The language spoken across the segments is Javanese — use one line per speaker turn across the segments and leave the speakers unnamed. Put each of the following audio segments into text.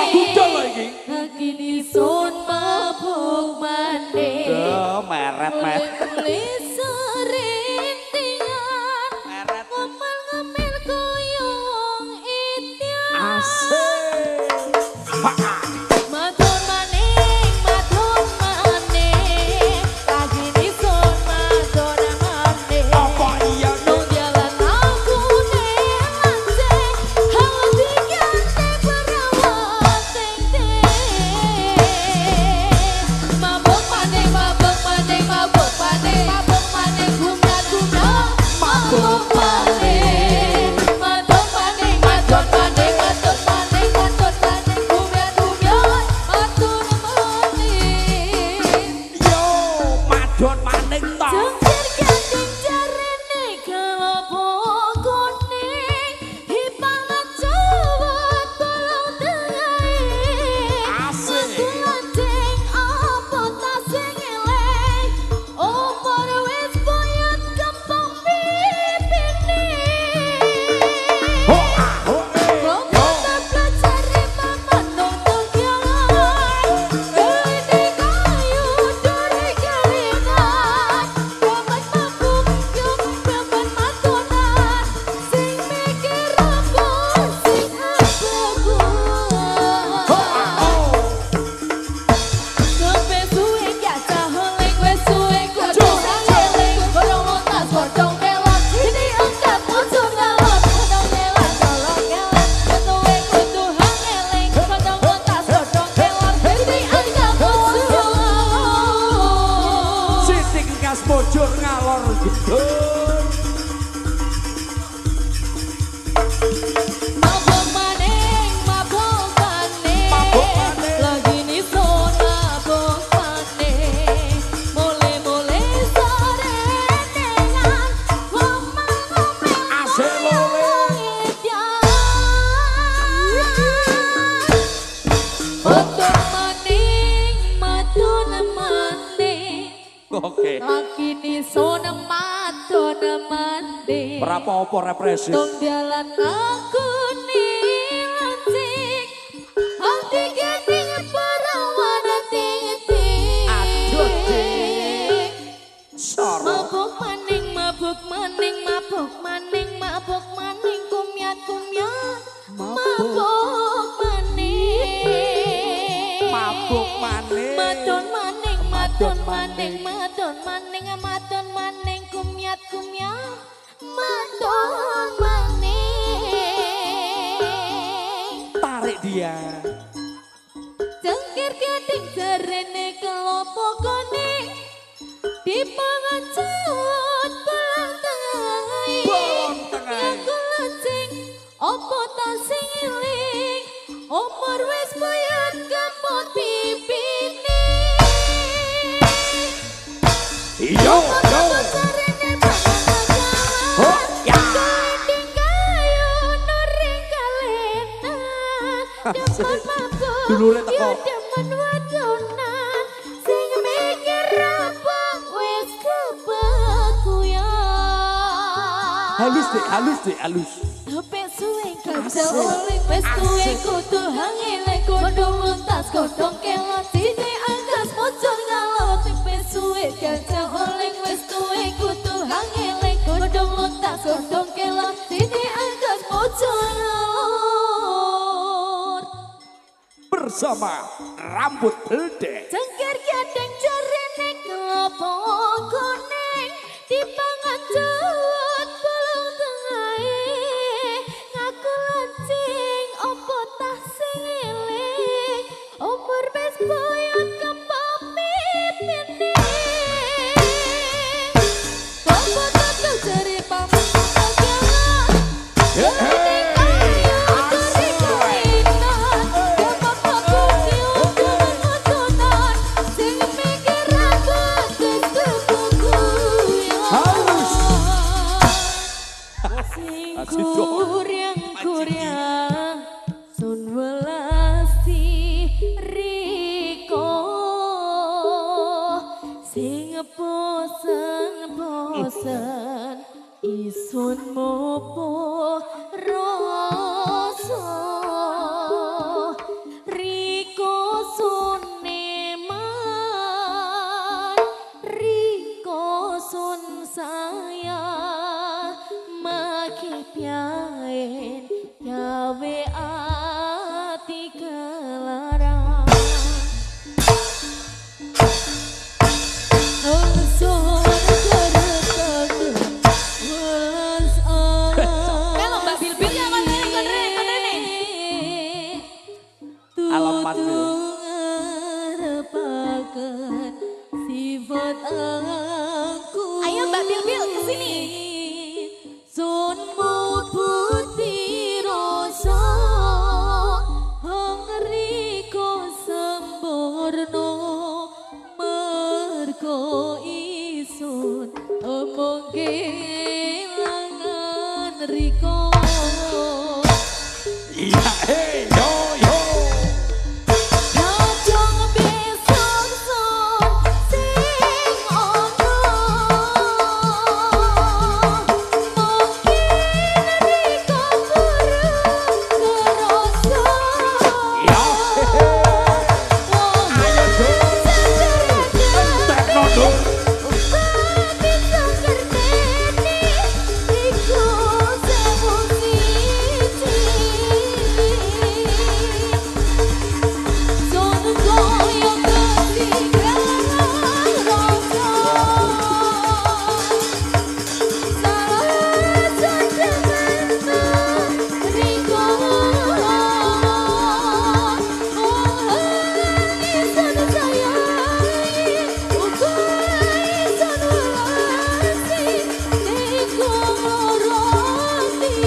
gudel lho iki.
Kini sun mabuk maning.
Meret.
Mulai serintingan.
Meret.
Ngomel-ngomel koyong itian.
Asik.
Madon maning. Kini sun madon maning.
Apa iya
Nung jalan aku nelanjeng. Hawa digante perawat ting-ting. Mabuk maning. Gumna-gumna. Mabuk maning. Madon maning. Gumya-gumya. Madon maning.
yo madon maning to.
Jengkir gading jarene kelopo kuning. Hipangan cowok tolong dengai.
Asik.
Aku lanceng apa tak sing eleng. Umur wis boyot kempong pipine. Rombongan pelajari mama nonton jalan. Ini kayu dari kalingan. Gaman mabuk yung gaman matonan. Sing mikir rambut sing abeguan. Sampai suwe kaca holeng wes suwe kodong ngeling. Kodong lontas kodong kelot. Ini angkat musuh ngalot. Kodong ngelan kolong ngelan. Ketuwe kudu hangeling. Kodong lontas kodong kelot. Ini angkat musuh ngalot.
Sitik ngas bojor ngalor gedor.
Mabuk maning.
Mabuk maning.
Lagi nih son mabuk maning. Mulai serenengan. Ngomel-ngomel
Asik lole. Madon maning. Oke.
Lagi nih son madon maning.
Berapa opo represif?
Tong jalan aku nih lancik. Hati gading perawan ting-ting.
Aduh, Dik. Sor.
Mabuk maning. Kumyat. Mabuk maning.
Mabuk maning.
Madon maning. Kumyat. Madon maning.
Tarik dia.
Jengkir gading jarene kelopo kuning. Dipangan cowok bolong tengai.
Bolong tengah.
Aku lancing opo tak sing eling. Umur wis boyot kempot pipine.
Yo.
Jarene pangan
Oh, ya.
Gading kayu nuring kalenan. Demen mabuk.
Dulure teko.
Yo demen wadonan. Sing mikir rabang wis kebakuyan.
Halus dek.
Sampai suwe kaca oleh wis tuwe kudu hangeling. Kodong luntas kodong kelot. Sini angkas mocor ngalot. Sampai suwe kaca oleh wis tuwe kudu hangeling. Kodong luntas kodong kelot. Sini angkas mocor ngalot.
Bersama rambut beldek.
Jengkir gading jarene kelopo kuning. Dipangan jawat bolong tengahe. Ngaku lancing opo tah sing eling. Umur wis boyot kempong pipine. Kompo tetel jari paman kagelan. Gading kayu dari kalinan. Gampang mabuk yung gaman madonan. Sing mikir rambut wis kebukuyan.
Halus.
Sing
Asik dong.
kuryang sun welasi riko. Sing bosen isun mopo rasa.
aman ya.
Ngarepaken sifat aku. Ayo Mbak Bil kesini. Sunmu putih rasa hangriko sempurna merko isun omong kelangan riko.
Iya, hey, yo, yo.
Kacang besok son sing ono mungkin riko kurang kerasa.
Ya, ayo dong. Entek no dong.
Bisa ngerteni riko sewu siji. Son koyo ketinggalan rasa. Salah jangan riko. Insan sayangi, uga insan welasi, riko roti.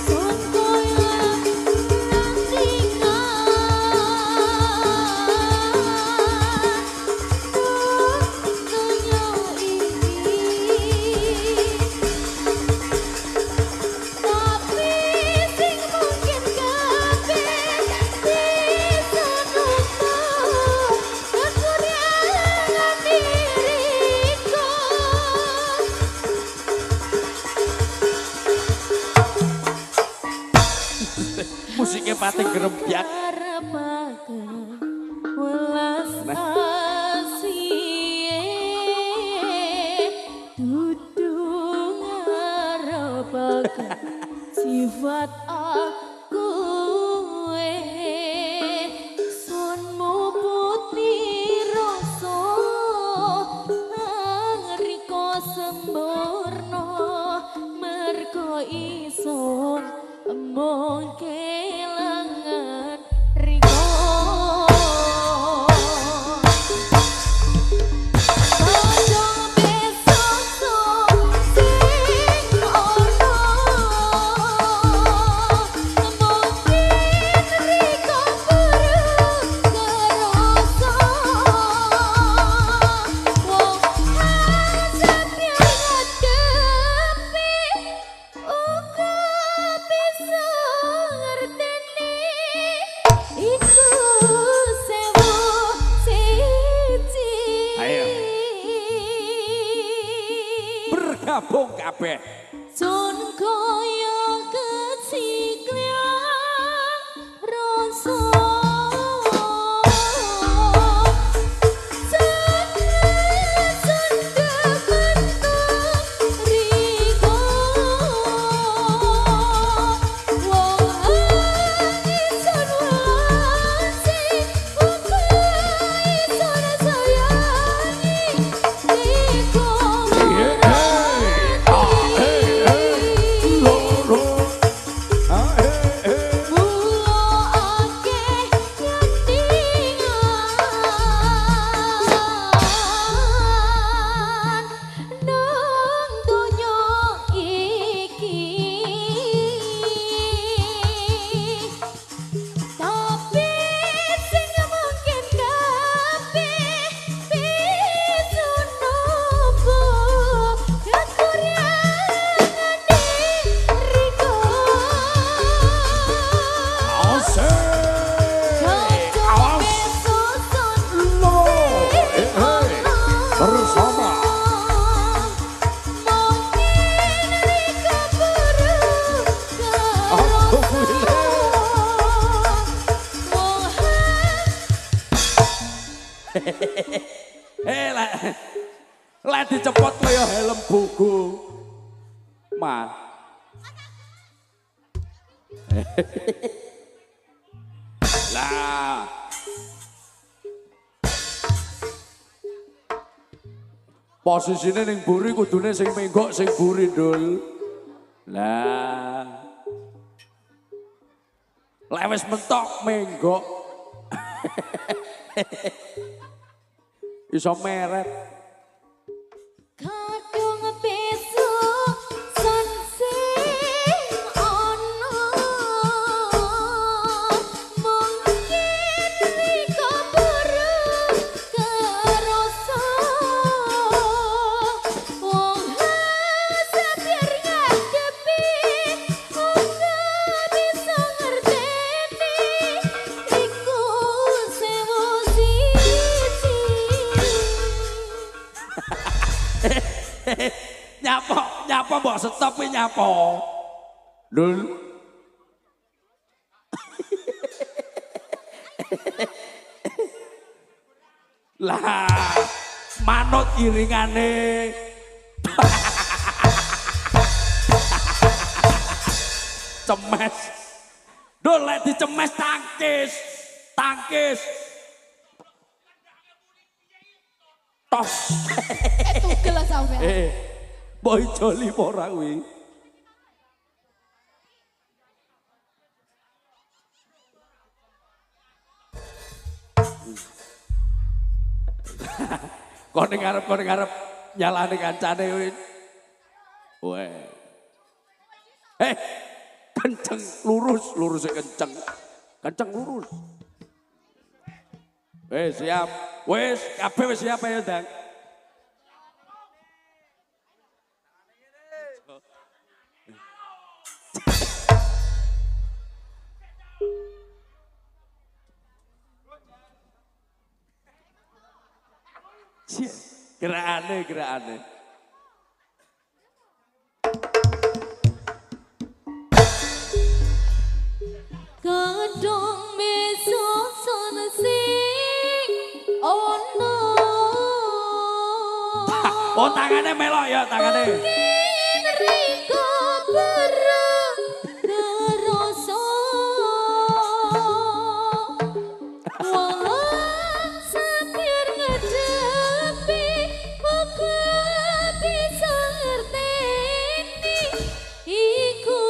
Son koyo nandingan tapi sing mungkin kabeh bisa nutup kekurangan diriku.
Musiknya pating gerempiak.
Ngarepaken welas asih dudu ngarepaken sifat aku sunmu putih rasa ngriko sempurna merko ison mung kelangan riko. Kacang besok son sing ono mungkin riko kurang kerasa. Wong hasab yang ngadepi uga bisa ngerteni iku sewu siji.
Ayo. Bergabung kabeh.
Sun koyo keciklian rasa.
Lah dicepot kaya helm buku. Mas. Lah. Posisine ning buri kudune sing menggok sing buri, Dul. Lah. Lek wis mentok menggok. Iso meret.
Kadung besok son sing ono mungkin riko buruk kerasa wong satir ngadepi ora bisa ngerteni iku sewu siji.
Nyapa mbok stop nyapa. Lul. Lah, manut iringane. Cemes. Dul lek dicemes tangkis. Tangkis. Tos.
Tugel sampean.
Boy joli ora kuwi. Kon ngarep nyalane kancane kuwi. Weh. Kenceng lurus kenceng. Kenceng lurus. Siap. Wes kabeh wis siap ya, Dang. Gerakane.
Kadung besok son sing ono.
Oh tangane melok ya tangane.
Mungkin riko buruk kerasa wong satir ngadepi ora bisa ngerteni iku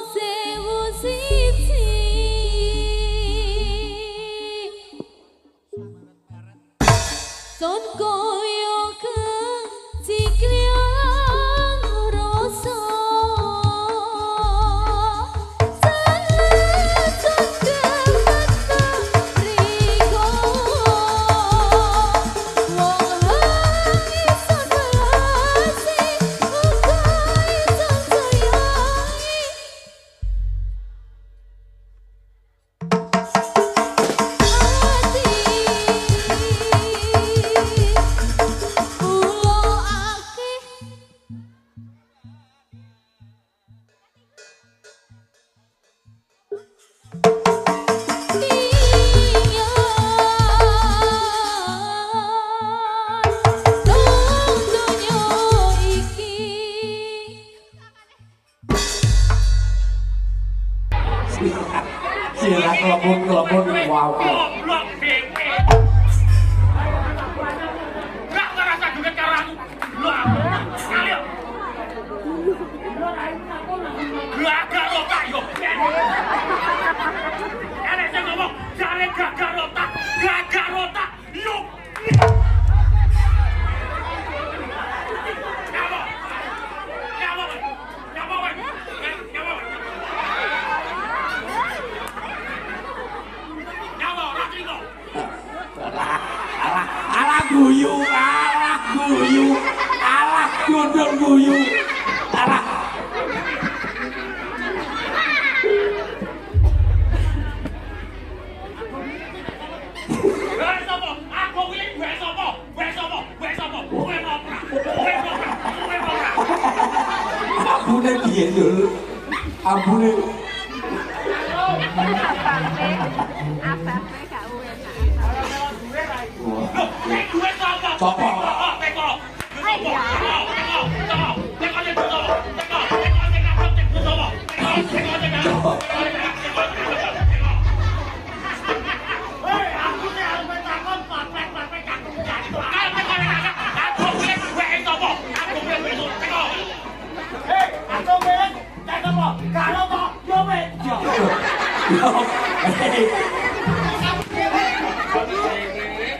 sewu siji. Son koyo sikliang rasa
Sila kelebon wow.
Goblok dhewe. Gak ngerasa duit karo aku. Lah, ayo. Gagal otak yo. Enek sing ngomong jare gagal otak. Yuk.
Alah guyu, alah dodol guyu, alah.
Aku kuwi duwe sapa?
Ambune piye, Dul? Ambune. Sopo?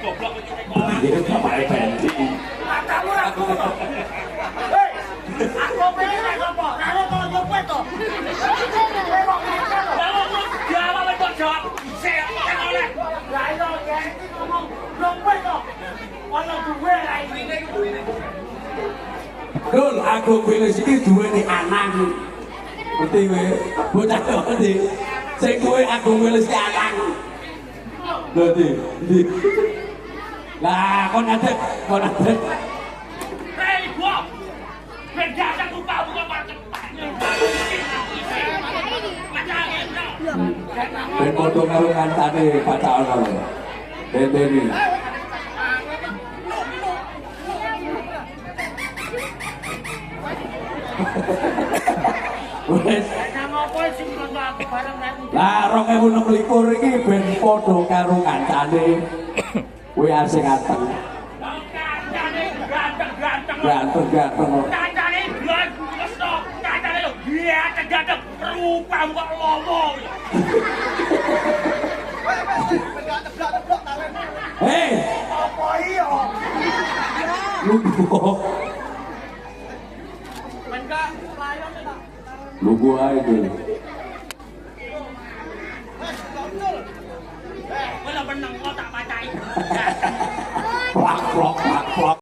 Goblok iki kok.
Dia kan bapake Benji.
Matamu ra ngono. Hei, aku pengen apa? Karo kok yo kowe to. Jawab kok jawab. Sik oleh. Lah iso iki ngomong belum kowe to. Ono duwe ra iki.
Dul, aku wis iki duweni anak. Ngerti kowe? Bocah ngerti. Sing duwe aku wis anak. Ngerti? Ndi? Lah, kon ngadeg.
Hei, gua. Berjasa tuh kau bukan market.
Ben padha karo kancane pacaan karo. Dene. Wes. Lah 2026 iki ben padha karo kancane. Kowe asing anteng. Ganteng.
Kancane wis to. Kancane lho. Iya, ganteng. Rupamu kok lomo.
Hei,
Apa iya?
lugu ae tuh.
Kowe lho meneng kok tak pacai.